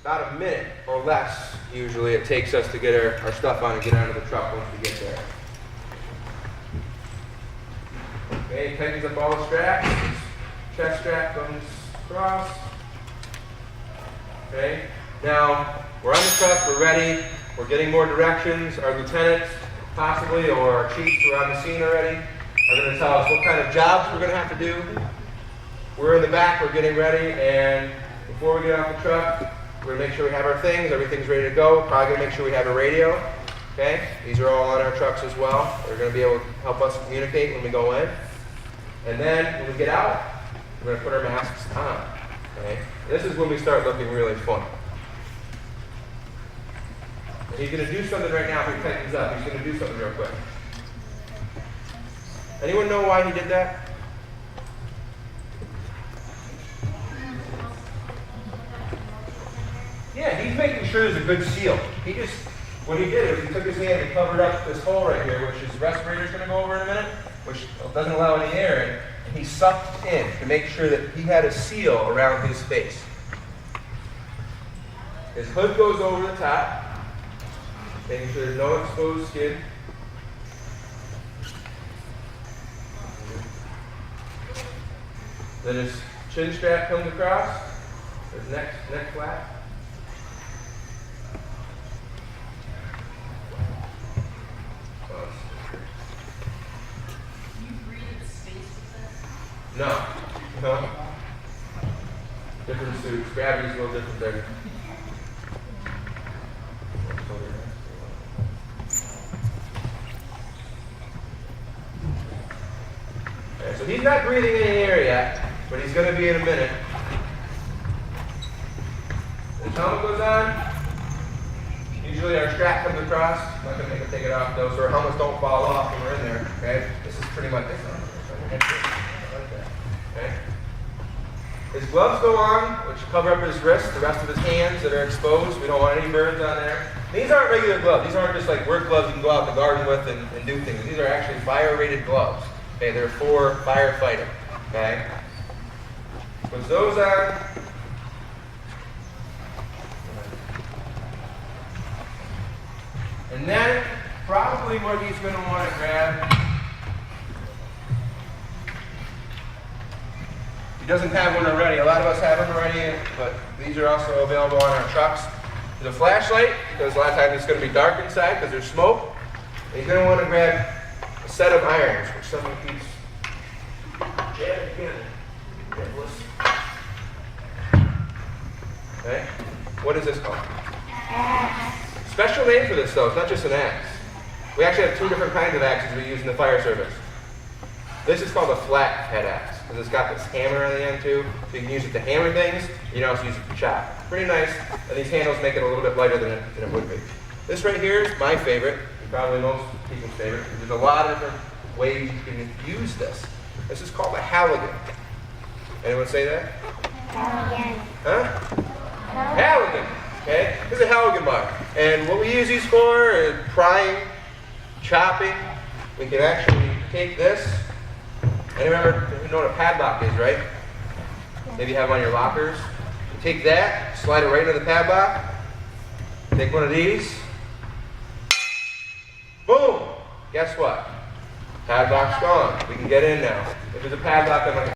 about a minute or less, usually, it takes us to get our stuff on and get out of the truck once we get there. Okay, tightens up all the straps. Chest strap comes across. Okay, now we're on the truck, we're ready, we're getting more directions. Our lieutenants, possibly, or our chiefs who are on the scene already, are going to tell us what kind of jobs we're going to have to do. We're in the back, we're getting ready, and before we get off the truck, we're going to make sure we have our things, everything's ready to go. Probably going to make sure we have a radio. Okay, these are all on our trucks as well. They're going to be able to help us communicate when we go in. And then when we get out, we're going to put our masks on. Okay, this is when we start looking really fun. And he's going to do something right now. If he tightens up, he's going to do something real quick. Anyone know why he did that? Yeah, he's making sure there's a good seal. What he did is he took his hand and covered up this hole right here, which his respirator's going to go over in a minute, which doesn't allow any air in, and he sucked in to make sure that he had a seal around his face. His hood goes over the top, making sure there's no exposed skin. Then his chin strap comes across, his neck flap. No. Different suits. Gravity's a little different there. Okay, so he's not breathing any air yet, but he's going to be in a minute. The helmet goes on. Usually our strap comes across. I'm not going to make him take it off though, so our helmets don't fall off when we're in there. Okay? This is pretty much it. Okay. His gloves go on, which cover up his wrists, the rest of his hands that are exposed. We don't want any burns on there. These aren't regular gloves. These aren't just like work gloves you can go out in the garden with and do things. These are actually fire-rated gloves. Okay, they're for firefighting. Okay. Puts those on. And then probably what he's going to want to grab. He doesn't have one already. A lot of us have them already, but these are also available on our trucks. There's a flashlight, because a lot of times it's going to be dark inside because there's smoke. And he's going to want to grab a set of irons, which someone keeps jabbing again. Okay? What is this called? Special name for this, though. It's not just an axe. We actually have two different kinds of axes we use in the fire service. This is called a flat head axe, because it's got this hammer on the end too, so you can use it to hammer things, you can also use it to chop. Pretty nice, and these handles make it a little bit lighter than it would be. This right here is my favorite, and probably most people's favorite, because there's a lot of different ways you can use this. This is called a halligan. Anyone say that? Halligan. Huh? Halligan. Okay? This is a halligan bar. And what we use these for is prying, chopping. We can actually take this. And remember, you know what a padlock is, right? Maybe you have them on your lockers. You take that, slide it right into the padlock. Take one of these. Boom! Guess what? Padlock's gone. We can get in now. If there's a padlock, I'm going to